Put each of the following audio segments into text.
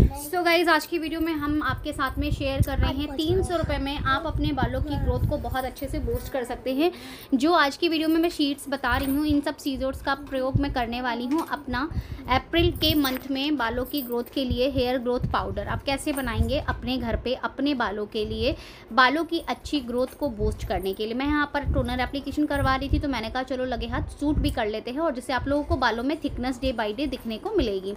So guys, आज की video में हम आपके साथ में शेयर कर रहे हैं 300 रुपये में आप अपने बालों की ग्रोथ को बहुत अच्छे से बूस्ट कर सकते हैं। जो आज की वीडियो में मैं शीट्स बता रही हूँ, इन सब सीजर्स का प्रयोग मैं करने वाली हूँ अपना अप्रैल के मंथ में बालों की ग्रोथ के लिए हेयर ग्रोथ पाउडर आप कैसे बनाएंगे अपने घर पे अपने बालों के लिए, बालों की अच्छी ग्रोथ को बूस्ट करने के लिए। मैं यहाँ पर टोनर एप्लीकेशन करवा रही थी तो मैंने कहा चलो लगे हाथ सूट भी कर लेते हैं और जिससे आप लोगों को बालों में थिकनेस डे बाई डे दिखने को मिलेगी।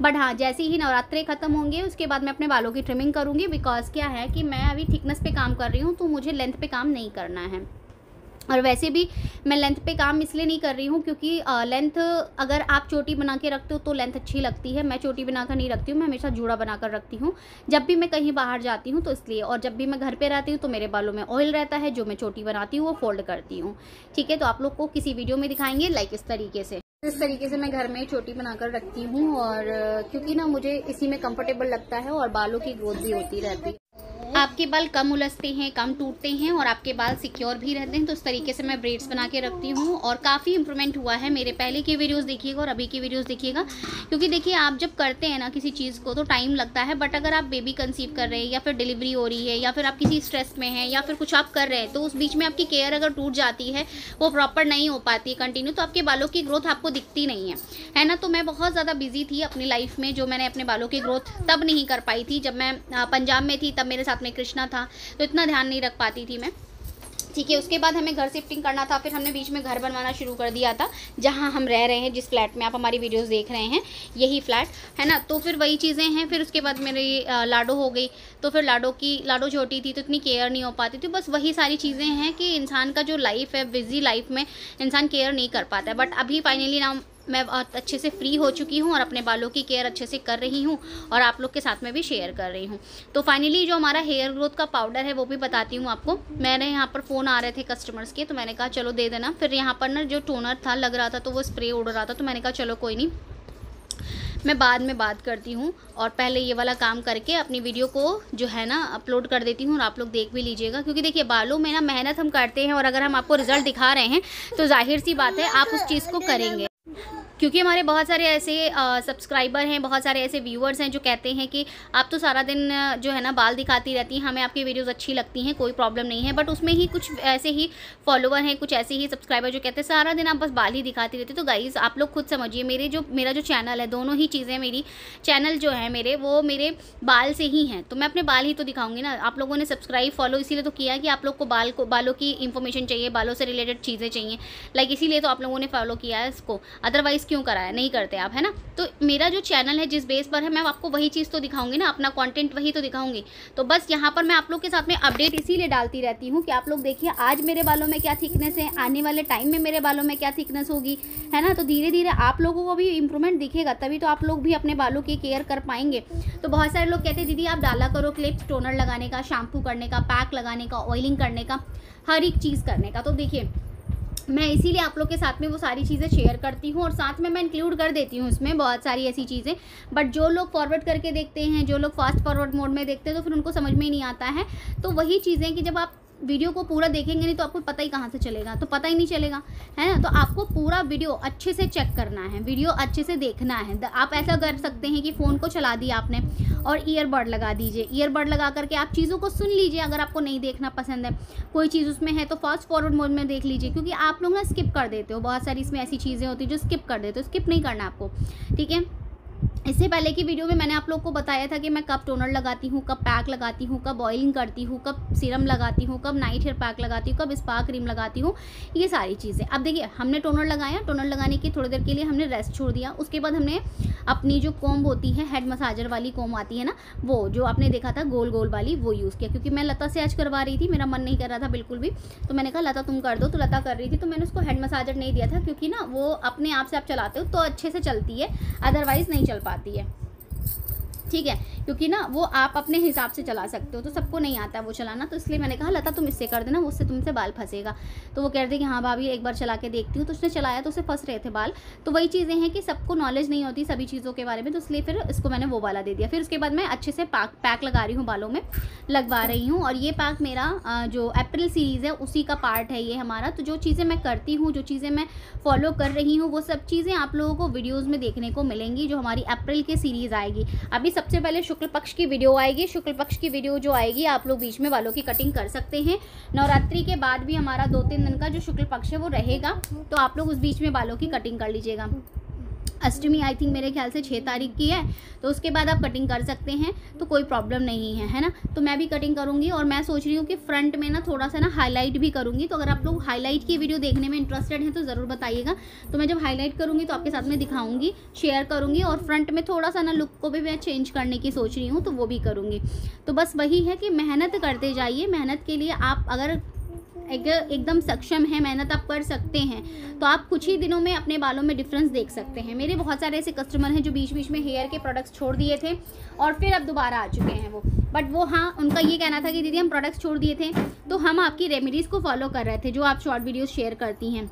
बट हाँ, जैसे ही नवरात्रे खत्म होंगे उसके बाद मैं अपने बालों की ट्रिमिंग करूँगी, बिकॉज क्या है कि मैं अभी थिकनेस पे काम कर रही हूँ तो मुझे लेंथ पे काम नहीं करना है। और वैसे भी मैं लेंथ पे काम इसलिए नहीं कर रही हूँ क्योंकि लेंथ अगर आप चोटी बना के रखते हो तो लेंथ अच्छी लगती है। मैं चोटी बनाकर नहीं रखती हूँ, मैं हमेशा जूड़ा बनाकर रखती हूँ जब भी मैं कहीं बाहर जाती हूँ तो इसलिए। और जब भी मैं घर पे रहती हूँ तो मेरे बालों में ऑयल रहता है, जो मैं चोटी बनाती हूँ वो फोल्ड करती हूँ। ठीक है, तो आप लोग को किसी वीडियो में दिखाएंगे लाइक इस तरीके से मैं घर में चोटी बनाकर रखती हूँ। और क्योंकि ना मुझे इसी में कंफर्टेबल लगता है और बालों की ग्रोथ भी होती रहती है। आपके बाल कम उलझते हैं, कम टूटते हैं और आपके बाल सिक्योर भी रहते हैं। तो इस तरीके से मैं ब्रेड्स बना के रखती हूँ और काफ़ी इंप्रूवमेंट हुआ है। मेरे पहले की वीडियोस देखिएगा और अभी की वीडियोस देखिएगा, क्योंकि देखिए आप जब करते हैं ना किसी चीज़ को तो टाइम लगता है, बट अगर आप बेबी कंसीव कर रहे हैं या फिर डिलीवरी हो रही है या फिर आप किसी स्ट्रेस में हैं या फिर कुछ आप कर रहे हैं तो उस बीच में आपकी केयर अगर टूट जाती है, वो प्रॉपर नहीं हो पाती है कंटिन्यू, तो आपके बालों की ग्रोथ आपको दिखती नहीं है ना। तो मैं बहुत ज़्यादा बिजी थी अपनी लाइफ में, जो मैंने अपने बालों की ग्रोथ तब नहीं कर पाई थी। जब मैं पंजाब में थी तब मेरे साथ में कृष्णा था तो इतना ध्यान नहीं रख पाती थी मैं। ठीक है, उसके बाद हमें घर शिफ्टिंग करना था, फिर हमने बीच में घर बनवाना शुरू कर दिया था जहां हम रह रहे हैं, जिस फ्लैट में आप हमारी वीडियोस देख रहे हैं यही फ्लैट है ना। तो फिर वही चीज़ें हैं। फिर उसके बाद मेरी लाडो हो गई, तो फिर लाडो छोटी थी तो इतनी केयर नहीं हो पाती थी। बस वही सारी चीज़ें हैं कि इंसान का जो लाइफ है, बिजी लाइफ में इंसान केयर नहीं कर पाता है। बट अभी फाइनली ना मैं बहुत अच्छे से फ्री हो चुकी हूँ और अपने बालों की केयर अच्छे से कर रही हूँ और आप लोग के साथ में भी शेयर कर रही हूँ। तो फाइनली जो हमारा हेयर ग्रोथ का पाउडर है वो भी बताती हूँ आपको। मैंने यहाँ पर फ़ोन आ रहे थे कस्टमर्स के तो मैंने कहा चलो दे देना। फिर यहाँ पर ना जो टोनर था लग रहा था तो वो स्प्रे उड़ रहा था तो मैंने कहा चलो कोई नहीं, मैं बाद में बात करती हूँ और पहले ये वाला काम करके अपनी वीडियो को जो है ना अपलोड कर देती हूँ और आप लोग देख भी लीजिएगा। क्योंकि देखिए बालों में ना मेहनत हम करते हैं और अगर हम आपको रिजल्ट दिखा रहे हैं तो जाहिर सी बात है आप उस चीज़ को करेंगे। क्योंकि हमारे बहुत सारे ऐसे सब्सक्राइबर हैं, बहुत सारे ऐसे व्यूअर्स हैं जो कहते हैं कि आप तो सारा दिन जो है ना बाल दिखाती रहती हैं, हमें आपकी वीडियोस अच्छी लगती हैं, कोई प्रॉब्लम नहीं है। बट उसमें ही कुछ ऐसे ही फॉलोवर हैं, कुछ ऐसे ही सब्सक्राइबर जो कहते हैं सारा दिन आप बस बाल ही दिखाती रहती। तो गाइज़ आप लोग खुद समझिए, मेरा जो चैनल है, दोनों ही चीज़ें मेरी चैनल जो है मेरे वो मेरे बाल से ही हैं, तो मैं अपने बाल ही तो दिखाऊंगी ना। आप लोगों ने सब्सक्राइब फॉलो इसीलिए तो किया कि आप लोग को बालों की इन्फॉर्मेशन चाहिए, बालों से रिलेटेड चीज़ें चाहिए, लाइक इसीलिए तो आप लोगों ने फॉलो किया है इसको। अदरवाइज़ क्यों कराया, नहीं करते आप, है ना। तो मेरा जो चैनल है जिस बेस पर है मैं आपको वही चीज़ तो दिखाऊंगी ना, अपना कंटेंट वही तो दिखाऊंगी। तो बस यहाँ पर मैं आप लोग के साथ में अपडेट इसीलिए डालती रहती हूँ कि आप लोग देखिए आज मेरे बालों में क्या थिकनेस है, आने वाले टाइम में मेरे बालों में क्या थिकनेस होगी, है ना। तो धीरे धीरे आप लोगों को भी इंप्रूवमेंट दिखेगा, तभी तो आप लोग भी अपने बालों की केयर कर पाएंगे। तो बहुत सारे लोग कहते हैं दीदी आप डाला करो क्लिप्स, टोनर लगाने का, शैम्पू करने का, पैक लगाने का, ऑयलिंग करने का, हर एक चीज़ करने का। तो देखिए मैं इसीलिए आप लोग के साथ में वो सारी चीज़ें शेयर करती हूँ और साथ में मैं इंक्लूड कर देती हूँ इसमें बहुत सारी ऐसी चीज़ें। बट जो लोग फॉरवर्ड करके देखते हैं, जो लोग फास्ट फॉरवर्ड मोड में देखते हैं तो फिर उनको समझ में ही नहीं आता है। तो वही चीज़ें कि जब आप वीडियो को पूरा देखेंगे नहीं तो आपको पता ही कहाँ से चलेगा, तो पता ही नहीं चलेगा, है ना। तो आपको पूरा वीडियो अच्छे से चेक करना है, वीडियो अच्छे से देखना है। आप ऐसा कर सकते हैं कि फ़ोन को चला दिया आपने और ईयरबड लगा दीजिए, ईयरबड लगा करके आप चीज़ों को सुन लीजिए। अगर आपको नहीं देखना पसंद है, कोई चीज़ उसमें है तो फास्ट फॉरवर्ड मोड में देख लीजिए, क्योंकि आप लोग ना स्किप कर देते हो। बहुत सारी इसमें ऐसी चीज़ें होती है जो स्किप कर देते हो, स्किप नहीं करना आपको, ठीक है। इससे पहले की वीडियो में मैंने आप लोग को बताया था कि मैं कब टोनर लगाती हूँ, कब पैक लगाती हूँ, कब ऑयलिंग करती हूँ, कब सीरम लगाती हूँ, कब नाइट हेयर पैक लगाती हूँ, कब स्पा क्रीम लगाती हूँ, ये सारी चीज़ें। अब देखिए हमने टोनर लगाया, टोनर लगाने की थोड़ी देर के लिए हमने रेस्ट छोड़ दिया। उसके बाद हमने अपनी जो कोम्ब होती है, हेड मसाजर वाली कोम्ब आती है ना, वो जो आपने देखा था गोल गोल वाली, वो यूज़ किया। क्योंकि मैं लता से आज करवा रही थी, मेरा मन नहीं कर रहा था बिल्कुल भी, तो मैंने कहा लता तुम कर दो। तो लता कर रही थी तो मैंने उसको हेड मसाजर नहीं दिया था, क्योंकि ना वो अपने आप से आप चलाते हो तो अच्छे से चलती है, अदरवाइज़ नहीं चल पाती है, ठीक है। क्योंकि ना वो आप अपने हिसाब से चला सकते हो, तो सबको नहीं आता है वो चलाना। तो इसलिए मैंने कहा लता तुम इससे कर देना, उससे तुमसे बाल फंसेगा। तो वो कह रही थी कि हाँ भाभी एक बार चला के देखती हूँ। तो उसने चलाया तो उससे फंस रहे थे बाल। तो वही चीज़ें हैं कि सबको नॉलेज नहीं होती सभी चीज़ों के बारे में, तो इसलिए फिर इसको मैंने वो वाला दे दिया। फिर उसके बाद मैं अच्छे से पैक लगा रही हूँ, बालों में लगवा रही हूँ। और ये पैक मेरा जो अप्रैल सीरीज़ है उसी का पार्ट है ये हमारा। तो जो चीज़ें मैं करती हूँ, जो चीज़ें मैं फॉलो कर रही हूँ, वो सब चीज़ें आप लोगों को वीडियोज़ में देखने को मिलेंगी जो हमारी अप्रैल की सीरीज़ आएगी। अभी सबसे पहले शुक्ल पक्ष की वीडियो आएगी। शुक्ल पक्ष की वीडियो जो आएगी, आप लोग बीच में बालों की कटिंग कर सकते हैं। नवरात्रि के बाद भी हमारा 2-3 दिन का जो शुक्ल पक्ष है वो रहेगा, तो आप लोग उस बीच में बालों की कटिंग कर लीजिएगा। अष्टमी आई थिंक मेरे ख्याल से 6 तारीख की है, तो उसके बाद आप कटिंग कर सकते हैं, तो कोई प्रॉब्लम नहीं है ना। तो मैं भी कटिंग करूँगी और मैं सोच रही हूँ कि फ्रंट में ना थोड़ा सा ना हाईलाइट भी करूँगी। तो अगर आप लोग हाईलाइट की वीडियो देखने में इंटरेस्टेड हैं तो ज़रूर बताइएगा। तो मैं जब हाईलाइट करूँगी तो आपके साथ में दिखाऊँगी, शेयर करूँगी, और फ्रंट में थोड़ा सा ना लुक को भी मैं चेंज करने की सोच रही हूँ, तो वो भी करूँगी। तो बस वही है कि मेहनत करते जाइए। मेहनत के लिए आप अगर एकदम सक्षम है, मेहनत आप कर सकते हैं, तो आप कुछ ही दिनों में अपने बालों में डिफरेंस देख सकते हैं। मेरे बहुत सारे ऐसे कस्टमर हैं जो बीच बीच में हेयर के प्रोडक्ट्स छोड़ दिए थे और फिर अब दोबारा आ चुके हैं वो। बट वो हाँ, उनका ये कहना था कि दीदी हम प्रोडक्ट्स छोड़ दिए थे तो हम आपकी रेमेडीज़ को फॉलो कर रहे थे जो आप शॉर्ट वीडियोज़ शेयर करती हैं।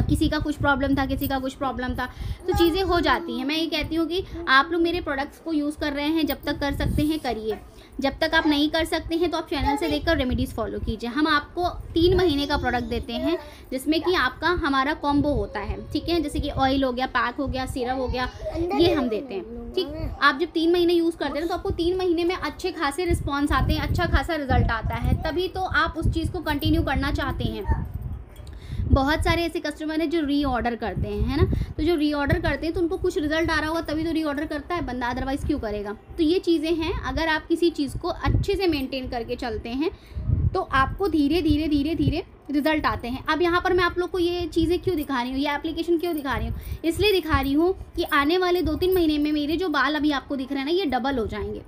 किसी का कुछ प्रॉब्लम था, किसी का कुछ प्रॉब्लम था, तो चीज़ें हो जाती हैं। मैं ये कहती हूँ कि आप लोग मेरे प्रोडक्ट्स को यूज़ कर रहे हैं, जब तक कर सकते हैं करिए, जब तक आप नहीं कर सकते हैं तो आप चैनल से देखकर रेमेडीज़ फॉलो कीजिए। हम आपको 3 महीने का प्रोडक्ट देते हैं जिसमें कि आपका हमारा कॉम्बो होता है, ठीक है। जैसे कि ऑयल हो गया, पैक हो गया, सिरप हो गया, ये हम देते हैं, ठीक। आप जब 3 महीने यूज़ करते हैं तो आपको 3 महीने में अच्छे खासे रिस्पॉन्स आते हैं, अच्छा खासा रिजल्ट आता है, तभी तो आप उस चीज़ को कंटिन्यू करना चाहते हैं। बहुत सारे ऐसे कस्टमर हैं जो रीऑर्डर करते हैं, है ना। तो जो रीऑर्डर करते हैं तो उनको कुछ रिजल्ट आ रहा होगा तभी तो रीऑर्डर करता है बंदा, अदरवाइज़ क्यों करेगा। तो ये चीज़ें हैं, अगर आप किसी चीज़ को अच्छे से मेंटेन करके चलते हैं तो आपको धीरे धीरे धीरे धीरे रिजल्ट आते हैं। अब यहाँ पर मैं आप लोग को ये चीज़ें क्यों दिखा रही हूँ, ये एप्लीकेशन क्यों दिखा रही हूँ, इसलिए दिखा रही हूँ कि आने वाले 2-3 महीने में मेरे जो बाल अभी आपको दिख रहे हैं ना, ये डबल हो जाएंगे।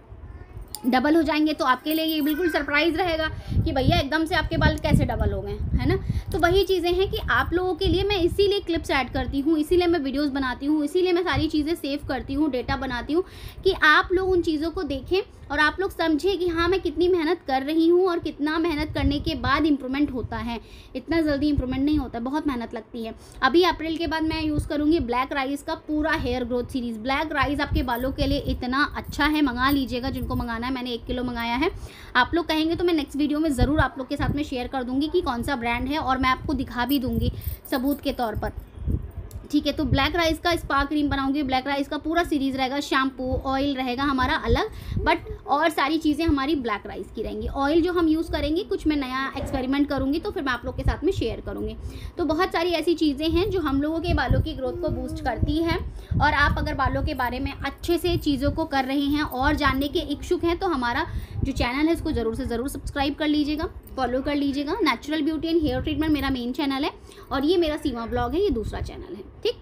डबल हो जाएंगे तो आपके लिए ये बिल्कुल सरप्राइज़ रहेगा कि भैया एकदम से आपके बाल कैसे डबल हो गए, है ना। तो वही चीज़ें हैं कि आप लोगों के लिए मैं इसीलिए क्लिप्स ऐड करती हूँ, इसीलिए मैं वीडियोस बनाती हूँ, इसीलिए मैं सारी चीज़ें सेव करती हूँ, डेटा बनाती हूँ, कि आप लोग उन चीज़ों को देखें और आप लोग समझें कि हाँ मैं कितनी मेहनत कर रही हूँ और कितना मेहनत करने के बाद इम्प्रूवमेंट होता है। इतना जल्दी इम्प्रूवमेंट नहीं होता, बहुत मेहनत लगती है। अभी अप्रैल के बाद मैं यूज़ करूँगी ब्लैक राइस का पूरा hair growth series. Black rice आपके बालों के लिए इतना अच्छा है, मंगा लीजिएगा जिनको मंगाना है। मैंने 1 किलो मंगाया है। आप लोग कहेंगे तो मैं नेक्स्ट वीडियो में ज़रूर आप लोग के साथ में शेयर कर दूँगी कि कौन सा ब्रांड है, और मैं आपको दिखा भी दूँगी सबूत के तौर पर, ठीक है। तो ब्लैक राइस का स्पा क्रीम बनाऊंगी, ब्लैक राइस का पूरा सीरीज़ रहेगा, शैम्पू ऑयल रहेगा हमारा अलग, बट और सारी चीज़ें हमारी ब्लैक राइस की रहेंगी। ऑयल जो हम यूज़ करेंगे कुछ मैं नया एक्सपेरिमेंट करूँगी तो फिर मैं आप लोग के साथ में शेयर करूँगी। तो बहुत सारी ऐसी चीज़ें हैं जो हम लोगों के बालों की ग्रोथ को बूस्ट करती है, और आप अगर बालों के बारे में अच्छे से चीज़ों को कर रहे हैं और जानने के इच्छुक हैं तो हमारा जो चैनल है इसको ज़रूर से ज़रूर सब्सक्राइब कर लीजिएगा, फॉलो कर लीजिएगा। Natural beauty and hair treatment मेरा मेन चैनल है, और ये मेरा सीमा ब्लॉग है, ये दूसरा चैनल है, ठीक।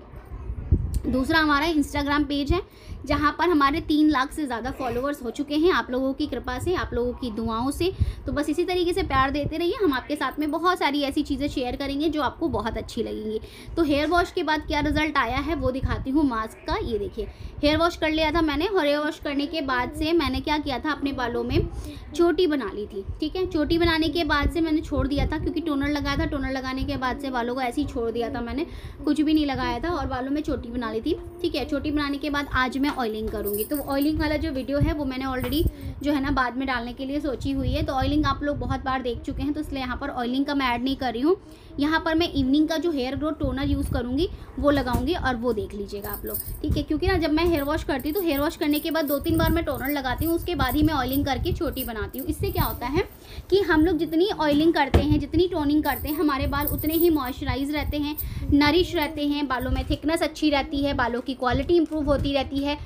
दूसरा हमारा इंस्टाग्राम पेज है जहाँ पर हमारे 3 लाख से ज़्यादा फॉलोअर्स हो चुके हैं, आप लोगों की कृपा से, आप लोगों की दुआओं से। तो बस इसी तरीके से प्यार देते रहिए। हम आपके साथ में बहुत सारी ऐसी चीज़ें शेयर करेंगे जो आपको बहुत अच्छी लगेंगी। तो हेयर वॉश के बाद क्या रिजल्ट आया है वो दिखाती हूँ मास्क का। ये देखिए, हेयर वॉश कर लिया था मैंने, और हेयर वॉश करने के बाद से मैंने क्या किया था, अपने बालों में चोटी बना ली थी, ठीक है। चोटी बनाने के बाद से मैंने छोड़ दिया था क्योंकि टोनर लगाया था। टोनर लगाने के बाद से बालों को ऐसे ही छोड़ दिया था मैंने, कुछ भी नहीं लगाया था, और बालों में चोटी बना ली थी, ठीक है। चोटी बनाने के बाद आज मैं ऑयलिंग करूँगी। तो ऑयलिंग वाला जो वीडियो है वो मैंने ऑलरेडी जो है ना बाद में डालने के लिए सोची हुई है। तो ऑयलिंग आप लोग बहुत बार देख चुके हैं, तो इसलिए यहाँ पर ऑयलिंग का मैं ऐड नहीं कर रही हूँ। यहाँ पर मैं इवनिंग का जो हेयर ग्रोथ टोनर यूज़ करूँगी वो लगाऊंगी, और वो देख लीजिएगा आप लोग, ठीक है। क्योंकि ना जब मैं हेयर वॉश करती हूँ तो हेयर वॉश करने के बाद 2-3 बार मैं टोनर लगाती हूँ, उसके बाद ही मैं ऑयलिंग करके चोटी बनाती हूँ। इससे क्या होता है कि हम लोग जितनी ऑयलिंग करते हैं, जितनी टोनिंग करते हैं, हमारे बाल उतने ही मॉइस्चराइज रहते हैं, नरिश रहते हैं, बालों में थिकनेस अच्छी रहती है, बालों की क्वालिटी इंप्रूव होती रहती है।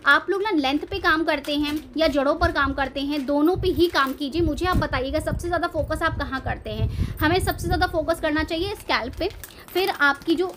आप लोग ना लेंथ पे काम करते हैं या जड़ों पर काम करते हैं, दोनों पे ही काम कीजिए। मुझे आप बताइएगा सबसे ज़्यादा फोकस आप कहाँ करते हैं। हमें सबसे ज़्यादा फोकस करना चाहिए स्कैल्प पे, फिर आपकी जो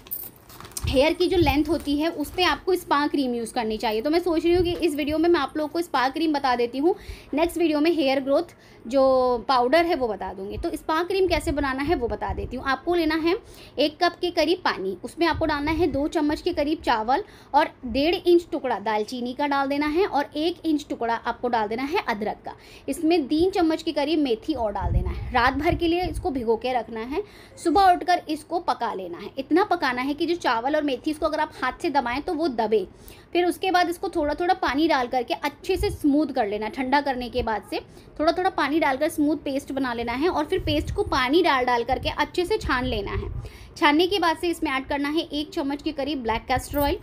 हेयर की जो लेंथ होती है उस पर आपको स्पा क्रीम यूज़ करनी चाहिए। तो मैं सोच रही हूँ कि इस वीडियो में मैं आप लोगों को स्पा क्रीम बता देती हूँ, नेक्स्ट वीडियो में हेयर ग्रोथ जो पाउडर है वो बता दूँगी। तो स्पा क्रीम कैसे बनाना है वो बता देती हूँ। आपको लेना है 1 कप के करीब पानी, उसमें आपको डालना है 2 चम्मच के करीब चावल, और 1.5 इंच टुकड़ा दालचीनी का डाल देना है, और 1 इंच टुकड़ा आपको डाल देना है अदरक का। इसमें 3 चम्मच के करीब मेथी और डाल देना है। रात भर के लिए इसको भिगो के रखना है, सुबह उठकर इसको पका लेना है। इतना पकाना है कि जो चावल और मेथी इसको अगर आप हाथ से दबाएं तो वो दबे। फिर उसके बाद इसको थोड़ा थोड़ा पानी डाल करके अच्छे से स्मूथ कर लेना। ठंडा करने के बाद से थोड़ा थोड़ा पानी डालकर स्मूथ पेस्ट बना लेना है, और फिर पेस्ट को पानी डाल करके अच्छे से छान लेना है। छानने के बाद से इसमें ऐड करना है 1 चम्मच के करीब ब्लैक कैस्टर ऑयल,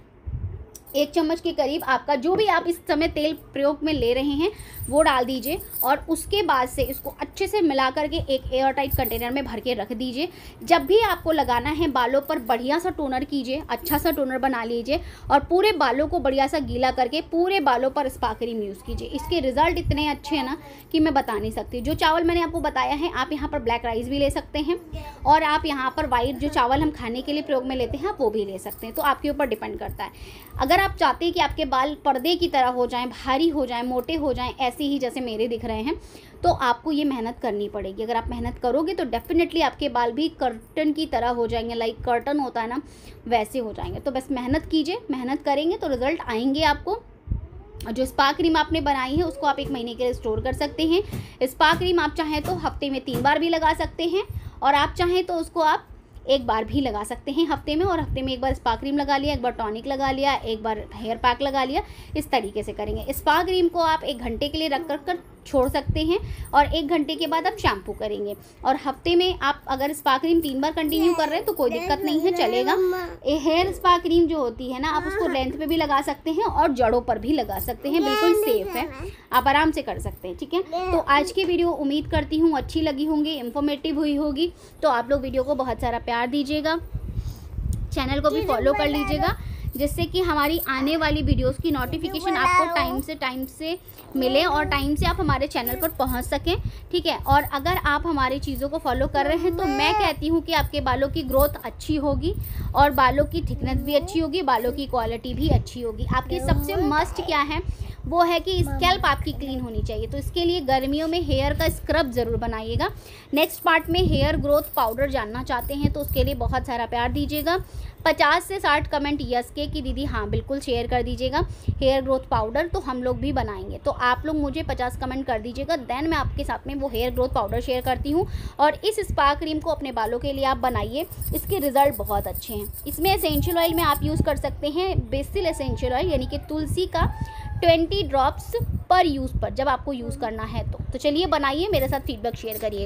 1 चम्मच के करीब आपका जो भी आप इस समय तेल प्रयोग में ले रहे हैं वो डाल दीजिए और उसके बाद से इसको अच्छे से मिला करके एक एयर टाइट कंटेनर में भर के रख दीजिए। जब भी आपको लगाना है बालों पर बढ़िया सा टोनर कीजिए, अच्छा सा टोनर बना लीजिए और पूरे बालों को बढ़िया सा गीला करके पूरे बालों पर स्पा क्रीम यूज़ कीजिए। इसके रिजल्ट इतने अच्छे हैं ना कि मैं बता नहीं सकती। जो चावल मैंने आपको बताया है, आप यहाँ पर ब्लैक राइस भी ले सकते हैं और आप यहाँ पर वाइट जो चावल हम खाने के लिए प्रयोग में लेते हैं आप वो भी ले सकते हैं, तो आपके ऊपर डिपेंड करता है। अगर आप चाहते हैं कि आपके बाल पर्दे की तरह हो जाएं, भारी हो जाएं, मोटे हो जाएं, ऐसे ही जैसे मेरे दिख रहे हैं, तो आपको ये मेहनत करनी पड़ेगी। अगर आप मेहनत करोगे तो डेफिनेटली आपके बाल भी कर्टन की तरह हो जाएंगे, लाइक कर्टन होता है ना वैसे हो जाएंगे। तो बस मेहनत कीजिए, मेहनत करेंगे तो रिजल्ट आएंगे आपको। जो स्पा क्रीम आपने बनाई है उसको आप 1 महीने के लिए स्टोर कर सकते हैं। स्पा क्रीम आप चाहें तो हफ्ते में 3 बार भी लगा सकते हैं और आप चाहें तो उसको आप 1 बार भी लगा सकते हैं हफ्ते में, और हफ्ते में 1 बार स्पा क्रीम लगा लिया, 1 बार टॉनिक लगा लिया, 1 बार हेयर पैक लगा लिया। इस तरीके से करेंगे। स्पा क्रीम को आप 1 घंटे के लिए रख कर छोड़ सकते हैं और 1 घंटे के बाद आप शैम्पू करेंगे। और हफ्ते में आप अगर स्पा क्रीम 3 बार कंटिन्यू कर रहे हैं तो कोई दिक्कत नहीं है, चलेगा। हेयर स्पा क्रीम जो होती है ना, आप उसको लेंथ पे भी लगा सकते हैं और जड़ों पर भी लगा सकते हैं, बिल्कुल सेफ है, आप आराम से कर सकते हैं, ठीक है। तो आज की वीडियो उम्मीद करती हूँ अच्छी लगी होंगी, इन्फॉर्मेटिव हुई होगी। तो आप लोग वीडियो को बहुत सारा प्यार दीजिएगा, चैनल को भी फॉलो कर लीजिएगा जिससे कि हमारी आने वाली वीडियोस की नोटिफिकेशन आपको टाइम से मिले और टाइम से आप हमारे चैनल पर पहुंच सकें, ठीक है। और अगर आप हमारी चीज़ों को फॉलो कर रहे हैं तो मैं कहती हूं कि आपके बालों की ग्रोथ अच्छी होगी और बालों की थिकनेस भी अच्छी होगी, बालों की क्वालिटी भी अच्छी होगी। आपकी सबसे मस्ट क्या है वो है कि स्कैल्प आपकी क्लीन होनी चाहिए, तो इसके लिए गर्मियों में हेयर का स्क्रब ज़रूर बनाइएगा। नेक्स्ट पार्ट में हेयर ग्रोथ पाउडर जानना चाहते हैं तो उसके लिए बहुत सारा प्यार दीजिएगा। 50 से 60 कमेंट यस के कि दीदी हाँ बिल्कुल शेयर कर दीजिएगा हेयर ग्रोथ पाउडर, तो हम लोग भी बनाएंगे। तो आप लोग मुझे 50 कमेंट कर दीजिएगा, देन मैं आपके साथ में वो हेयर ग्रोथ पाउडर शेयर करती हूँ। और इस स्पा क्रीम को अपने बालों के लिए आप बनाइए, इसके रिजल्ट बहुत अच्छे हैं। इसमें एसेंशियल ऑयल में आप यूज़ कर सकते हैं बेसिल एसेंशियल ऑयल, यानी कि तुलसी का 20 ड्रॉप्स पर यूज़ पर जब आपको यूज़ करना है तो चलिए बनाइए, मेरे साथ फीडबैक शेयर करिए।